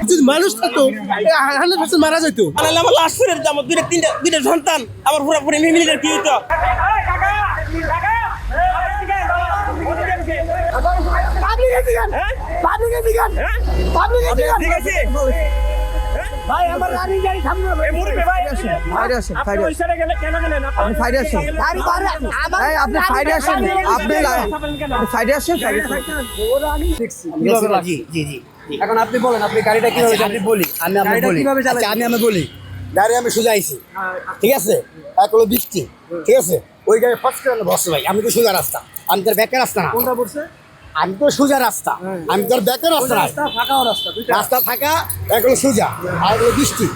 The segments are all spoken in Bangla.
যদি মানুষ থাকতো 100% মারা যেত। আমার লাশ ফেরত দাম দুইটা সন্তান আমার পুরোপুরি মিলিটারি কি হইতো। ভাই আমার গাড়ি সামনে আপনি সাইডে আসেন, আপনি সাইডে আসেন। এখন আপনি বলেন আপনি গাড়িটা কিভাবে আমি বলি আমি বলি গাড়ি আমি সোজা আইছি, ঠিক আছে, এক হলো বৃষ্টি, ঠিক আছে, ওই গাড়ি ফার্স্ট করে বসে ভাই, আমি তো সোজা রাস্তা, আমি তোর ব্যাকের রাস্তা না, কোনটা বলছে? আমি তো সোজা রাস্তা, আমি তোর ব্যাকের রাস্তা না, ফাঁকাও রাস্তা, রাস্তা ফাঁকা, এক হলো সোজা আর এক হলো বৃষ্টি,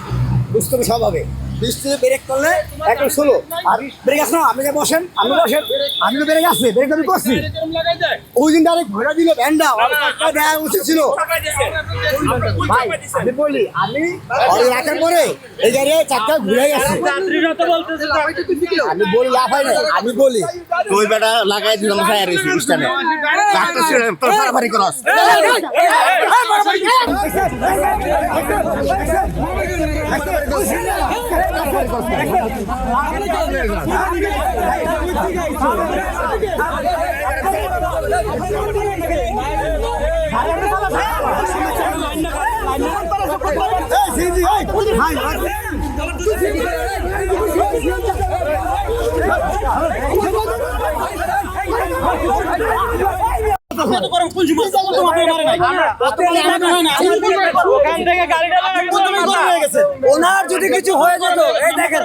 বুঝতে হবে স্বভাবে বৃষ্টিতে ব্রেক করলে এক হলো ষোলো আর ব্রেক আসে না, আপনি বসেন, আমি বসেন, আমি তো ব্রেক আসছে, ব্রেক আমি করছি, ওই দিন ডাইরেক্ট ঘোরা দিল ভ্যানটা দেওয়া উচিত ছিল ভাই। আমি বলি আমি রাখার পরে এই গাড়ি চারটা ঘুরে গেছে, আমি বলি লাফাই না, আমি বলি ওই বেটা লাগাই দিলাম ফায়ার হয়েছে স্টানে ডাক্তার ছিল তোর ফারাফারি করস ওনার যদি কিছু হয়ে যেত, এই দেখেন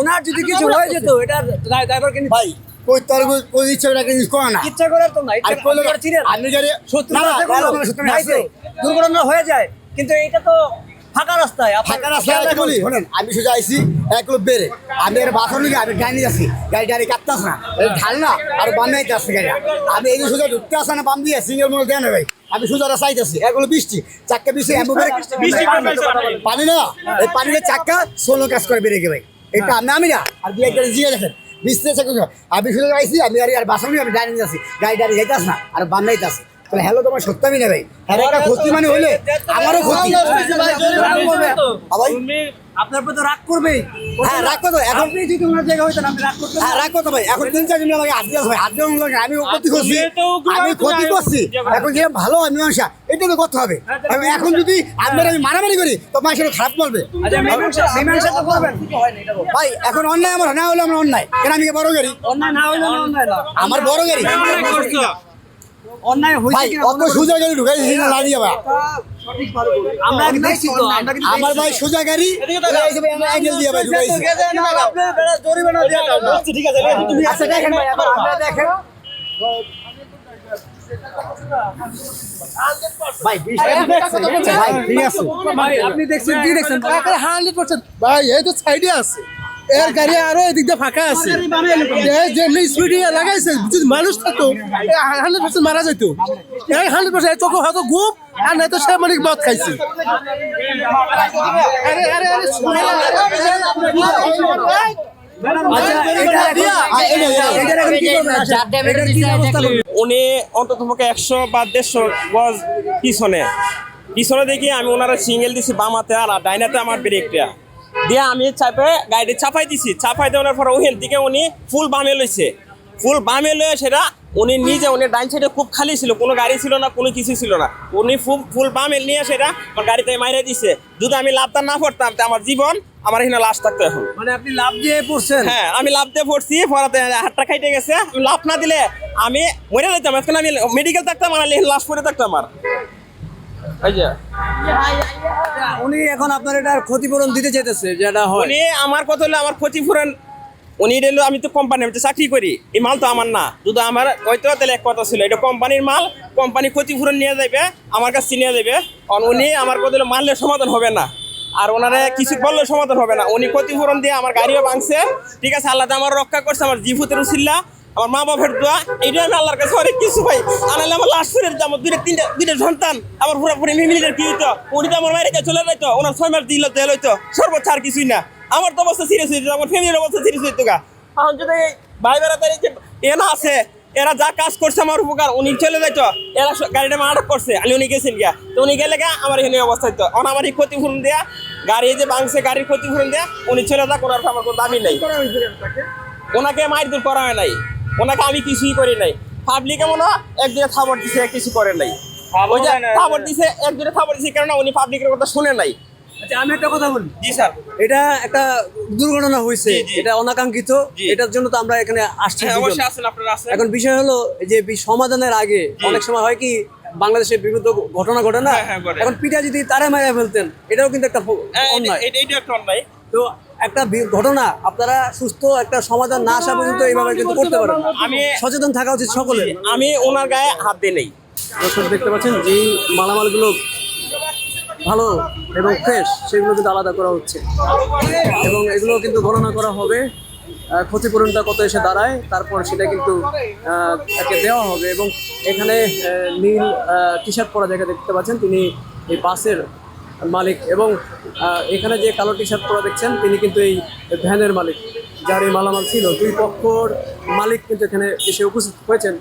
ওনার যদি কিছু হয়ে যেত, এটা ড্রাইভার কিন্তু ভাই কই তোর কই ইচ্ছা করে কিছু করে না, ইচ্ছা করার তো নাই, আর কইলো আমি গাড়ি দুর্ঘটনা হয়ে যায়, কিন্তু এটা তো ফাঁকা রাস্তায়, ফাঁকা রাস্তায় বলি শোনেন, আমি সোজা আইছি এক লোক বেড়ে, আমি আর বাসন নিয়ে আমি গাড়ি নিয়ে আসি, গাড়ি কাটতাস না, ঢাল না আর বামে আসছে গাড়ি, আমি এই সোজা ঢুকতে আসে না, বাম দিয়ে সিঙ্গেল মোড় দেয় না ভাই, আমি সোজা চাইতেছি, এগুলো বৃষ্টি চাক্কা বৃষ্টি পানি না, এই পানিতে চাক্কা সোলো কাজ করে বেরিয়ে ভাই, এটা আমি না, আর দিয়ে গাড়ি জিয়ে দেখেন বৃষ্টি আমি সোজা আইছি, আমি আর বাসন নিয়ে আমি গাড়ি নিয়ে আসি, গাড়ি যাইতাস না আর বামে যাইতাস, তাহলে হ্যালো তোমার সত্যি না ভাই, হ্যাঁ একটা ক্ষতি মানে হইলে আমারও ক্ষতি, আপনার প্রতি রাগ করবে, হ্যাঁ রাগ করতো, এখন আপনি যদি ওনার জায়গা হইতেন আপনি রাগ করতেন? হ্যাঁ রাগ করতো ভাই, এখন 3-4 দিন আমাকে হাত দিয়ে ভাই, হাত দিয়ে আমি ক্ষতি করছি, আমি ক্ষতি করছি, এখন যে ভালো আমি মানুষ এটা তো করতে হবে, এখন যদি আপনার আমি মারামারি করি তো মানুষের খারাপ বলবে ভাই, এখন অন্যায় আমার না হলে আমার অন্যায়, কেন আমি বড় গাড়ি, অন্যায় না হইলে অন্যায় না, আমার বড় গাড়ি অন্যায় হইছে ভাই, কিনা অত সোজা গাড়ি ঢুকাইছি না লাড়ি যাবা, আমরা দেখছি তো, আমরা কিন্তু আমার ভাই সোজা গাড়ি অ্যাঙ্গেল দিয়ে ভাই ঢুকাইছি, জরিমানা দিয়ে দাও, ঠিক আছে তুমি আচ্ছা দেখেন ভাই, আবার আমরা দেখেন ভাই ভাই ঠিক আছে ভাই আপনি দেখছেন কি দেখছেন 100% ভাই এই তো সাইডে আছে, এর গাড়ি আরো এদিক দিয়ে ফাঁকা আছে, যে স্পিডে লাগাইছে যদি মানুষ থাকতো 100% মারা যেত, 100% চোখ হয়তো ঘুম আর নাই তো সে মানে মদ খাইছে। উনি অন্তত পক্ষে 100 বা 150 গজ পিছনে দেখি আমি ওনারা সিঙ্গেল দিছি বামাতে আর ডাইনাতে আমার ব্রেকটা দিয়ে আমি গাড়ি চাপাই দিছি, চাপাই দেওয়ার পর ওখান থেকে উনি ফুল বামে লইছে, ফুল বামে লয়ে সেটা উনি নিজে উনি ডাইন সাইডে খুব খালি ছিল, কোনো গাড়ি ছিল না, কোনো কিছু ছিল না, উনি ফুল বামে নিয়ে সেটা আমার গাড়িতে মাইরে দিছে, যদি আমি লাভটা না পড়তাম আমার জীবন আমার এখানে লাশ থাকতো এখন। মানে আপনি লাভ দিয়ে পড়ছেন? হ্যাঁ আমি লাভ দিয়ে পড়ছি, পড়াতে হাতটা খাইতে গেছে, আমি লাভ না দিলে আমি মরে যেতাম, এখন আমি মেডিকেল থাকতাম, আমার লাশ পড়ে থাকতাম আমার। উনি এখন আপনার এটার ক্ষতিপূরণ দিতে চাইতেছে, যেটা হয় উনি আমার কথা হলো আমার ক্ষতিপূরণ উনি দিল, আমি তো কোম্পানি আমি তো চাকরি করি, এই মাল তো আমার না, যদি আমার হয়তো তাহলে এক কথা ছিল এটা কোম্পানির মাল, কোম্পানি ক্ষতিপূরণ নিয়ে যাবে আমার কাছে নিয়ে যাবে, কারণ উনি আমার কথা হলো মারলে সমাধান হবে না, আর ওনারা কিছু বললে সমাধান হবে না, উনি ক্ষতিপূরণ দিয়ে আমার গাড়িও ভাঙছে, ঠিক আছে, আল্লাহ আমার রক্ষা করছে, আমার জীবতের উছিল্লা, আমার মা বাবার দোয়া, এইটা আমি আল্লাহর কাছে অনেক কিছু ভাই, আনালে আমার লাশ ফেরত দাম দুইটা সন্তান আমার পুরোপুরি মিলিটারি কি হইতো, উনি তো আমার মায়ের চলে যাইতো, ওনার 6 মাস দিল তেল হইতো, সর্বোচ্চ আর কিছুই না, আমার তো অবস্থা সিরিয়াস হইতো, আমার ফ্যামিলির অবস্থা সিরিয়াস হইতো গা, এখন যদি ভাই বেড়াতে এনা আছে এরা যা কাজ করছে আমার উপকার, উনি চলে যাইতো, এরা গাড়িটা আমার আটক করছে, আমি উনি গেছেন গিয়া, তো উনি গেলে গা আমার এখানে অবস্থা হইতো। আমার এই ক্ষতিপূরণ দেয়া, গাড়ি যে ভাঙছে গাড়ির ক্ষতিপূরণ দেয়া, উনি চলে যাক, ওনার আমার কোনো দাবি নেই। ওনাকে মারধর করা হয় নাই, ওনাকে আমি কিছুই করি নাই। পাবলিকে মনে হয় একদিনে থাবর দিছে, কিছু করে নাই। ওই যে থাবর দিছে, একদিনে থাবর দিছে, কেননা উনি পাবলিকের কথা শুনে নাই। আচ্ছা আমি একটা কথা বলি, জি স্যার, এটা একটা দুর্ঘটনা হয়েছে, জি, জি। এটা অনাকাঙ্ক্ষিত, জি। এটার জন্য তো আমরা এখানে আসছি হ্যাঁ, দুজন। অবশ্যই আছেন, আপনারা আছেন। এখন বিষয় হলো যে সমাধানের আগে অনেক সময় হয় কি বাংলাদেশের বিভিন্ন ঘটনা ঘটে না, হ্যাঁ, হ্যাঁ, ঘটে। এখন পিঠা যদি তারা মারা ফেলতেন এটাও কিন্তু একটা হ্যাঁ, অন্যায়। এইটা একটা অন্যায়। তো একটা ঘটনা আপনারা সুস্থ একটা সমাধান না আসা পর্যন্ত এইভাবে কিন্তু করতে পারেন। আমি সচেতন থাকা উচিত সকলের। আমি ওনার গায়ে হাত দিই নেই। দর্শক দেখতে পাচ্ছেন যে মালামালগুলো ভালো এবং ফ্রেশ, সেগুলো কিন্তু আলাদা করা হচ্ছে এবং এগুলো কিন্তু গণনা করা হবে, ক্ষতিপূরণটা কত এসে দাঁড়ায়, তারপর সেটা কিন্তু তাকে দেওয়া হবে। এবং এখানে নীল টি শার্ট পরা জায়গা দেখতে পাচ্ছেন, তিনি এই বাসের মালিক, এবং এখানে যে কালো টি শার্ট পরা দেখছেন তিনি কিন্তু এই ভ্যানের মালিক, যার এই মালামাল ছিল। দুই পক্ষর মালিক কিন্তু এখানে এসে উপস্থিত হয়েছেন।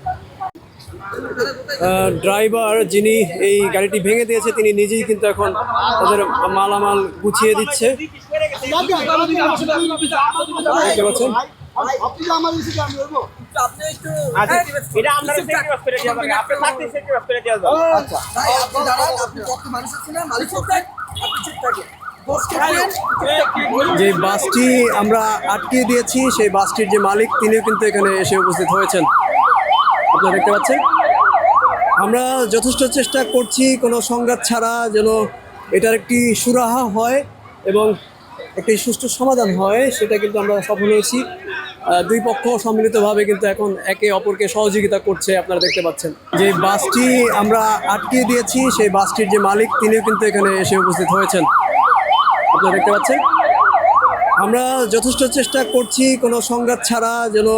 ড্রাইভার যিনি এই গাড়িটি ভেঙে দিয়েছে তিনি নিজেই কিন্তু এখন তাদের মালামাল গুছিয়ে দিচ্ছে, দেখতে পাচ্ছেন। এটা আপনারা sacrifice করে দেওয়া যাবে, আপনার চাকরি sacrifice করে দেওয়া যাবে। যে বাসটি আমরা আটকে দিয়েছি সেই বাসটির যে মালিক তিনিও কিন্তু এখানে এসে উপস্থিত হয়েছেন, আপনারা দেখতে পাচ্ছেন। আমরা যথেষ্ট চেষ্টা করছি কোনো সংঘাত ছাড়া যেন এটার একটি সুরাহা হয় এবং একটি সুষ্ঠু সমাধান হয়, সেটা কিন্তু আমরা সফল হয়েছি। দুই পক্ষ সম্মিলিতভাবে কিন্তু এখন একে অপরকে সহযোগিতা করছে, আপনারা দেখতে পাচ্ছেন। যে বাসটি আমরা আটকে দিয়েছি সেই বাসটির যে মালিক তিনিও কিন্তু এখানে এসে উপস্থিত হয়েছেন, আপনারা দেখতে পাচ্ছেন। আমরা যথেষ্ট চেষ্টা করছি কোনো সংঘাত ছাড়া যেন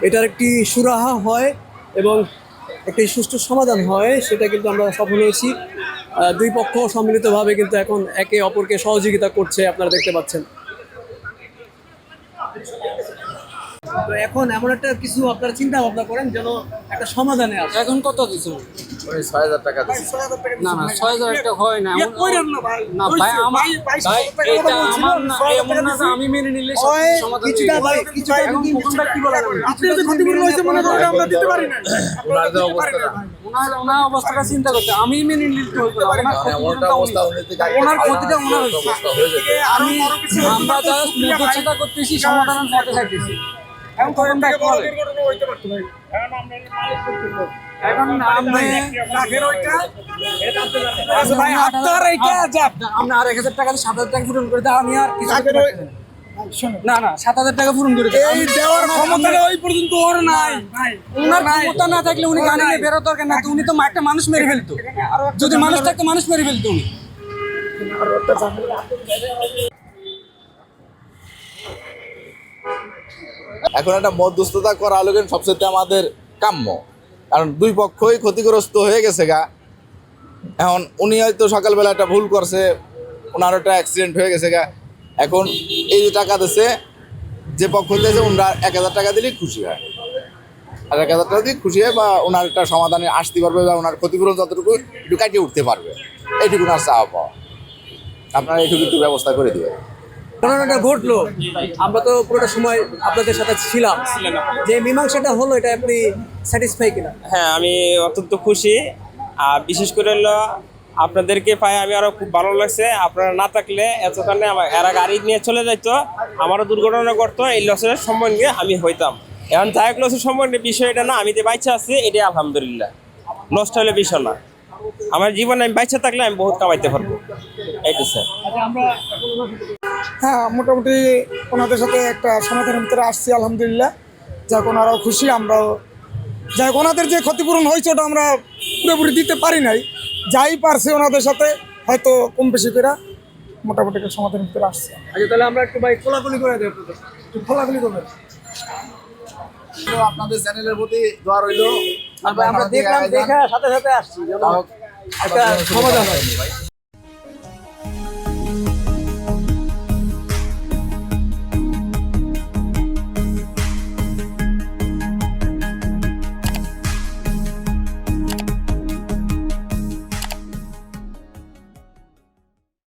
এটার একটি সুরাহা হয় এবং একটি সুষ্ঠু সমাধান হয়, সেটা কিন্তু আমরা সফল হয়েছি। দুই পক্ষ সম্মিলিতভাবে কিন্তু এখন একে অপরকে সহযোগিতা করছে, আপনারা দেখতে পাচ্ছেন। তো এখন এমন একটা কিছু আপনারা চিন্তা ভাবনা করেন যেন একটা সমাধানে আসে। এখন কত দিছো? ওই ৬,০০০ টাকা দিচ্ছি। না না ৬,০০০ একটা হয় না। না ভাই আমার ভাই এটা আমার না, এমন না যে আমি মেনে নিলে সব সমাধান কিছুটা হয়ে ভাই যাবে। কিছুটা যদি কোনটা কি বলা যাবে, আপনি যদি ক্ষতিপূরণ হয়েছে মনে করেন আমরা দিতে পারি না। ওনার যে অবস্থাটা, ওনার অবস্থাটা চিন্তা করতে আমি মেনে নিতে হইতো না। ওনার এমনটা অবস্থা হলে তো গাড়ি ওনার ক্ষতিটা ওনার একটা হচ্ছে। অবস্থা হয়ে যেত। আমরা জাস্ট মধ্যচ্ছেদা করতেছি, সমাধানের পথে থাকতেছি। এখন কোনটা কি বলে? এখন আপনি ভাই আপনার এইটা আপনি আর ১,০০০ টাকা ৭,০০০ টাকা পূরণ করে দাও, আমি আর কিছু করতে পারছি না। না না ৭,০০০ টাকা পূরণ করে দাও। এই দেওয়ার ক্ষমতা ওই পর্যন্ত ওর নাই। উনার ক্ষমতা না থাকলে উনি গাড়ি নিয়ে বেরোতে দরকার না তো, উনি তো একটা মানুষ মেরে ফেলতো। যদি মানুষ থাকতো মানুষ মেরে ফেলতো উনি। এখন একটা মধ্যস্থতা করা হলো কিন্তু সবচেয়ে আমাদের কাম্য, কারণ দুই পক্ষই ক্ষতিগ্রস্ত হয়ে গেছে গা। এখন উনি হয়তো সকালবেলা একটা ভুল করছে, ওনার একটা অ্যাক্সিডেন্ট হয়ে গেছে গা। এখন এই যে টাকা দিচ্ছে, যে পক্ষ দিয়েছে ওনারা ১,০০০ টাকা দিলেই খুশি হয়, আর ১,০০০ টাকা দিয়ে খুশি হয় বা ওনার একটা সমাধানে আসতে পারবে বা ওনার ক্ষতিপূরণ যতটুকু একটু কাটিয়ে উঠতে পারবে, এইটুকু ওনার চাওয়া পাওয়া। আপনারা এইটুকু একটু ব্যবস্থা করে দিবেন। ঘটনাটা ঘটলো, আমরা তো পুরোটা সময় আপনাদের সাথে ছিলাম, যে মীমাংসাটা হলো এটা আপনি স্যাটিসফাই কিনা? হ্যাঁ, আমি অত্যন্ত খুশি। আর বিশেষ করে হলো আপনাদেরকে পাই আমি আরো খুব ভালো লাগছে। আপনারা না থাকলে এতখানে আমার এরা গাড়ি নিয়ে চলে যাইতো, আমারও দুর্ঘটনা করতো, এই লসের সম্বন্ধে আমি হইতাম। এখন যাই হোক, লসের সম্বন্ধে বিষয় এটা না, আমি যে বাইচা আছি এটাই আলহামদুলিল্লাহ, নষ্ট হলে বিষয় না। আমার জীবনে আমি বাইচা থাকলে আমি বহুত কামাইতে পারবো, এইটা স্যার। হ্যাঁ, মোটামুটি ওনাদের সাথে একটা সমাধানের ভিতরে আসছি আলহামদুলিল্লাহ। যাক ওনারাও খুশি, আমরাও। যাক ওনাদের যে ক্ষতিপূরণ হয়েছে ওটা আমরা পুরোপুরি দিতে পারি নাই, যাই পারছে ওনাদের সাথে হয়তো কম বেশি করে মোটামুটি একটা সমাধানের ভিতরে আসছে। আচ্ছা তাহলে আমরা একটু ভাই খোলাখুলি করে দেবো, একটু খোলাখুলি করবেন। আপনাদের চ্যানেলের প্রতি দোয়া রইল। আমরা দেখলাম, দেখা সাথে সাথে আসছি যেন একটা সমাধান হয়।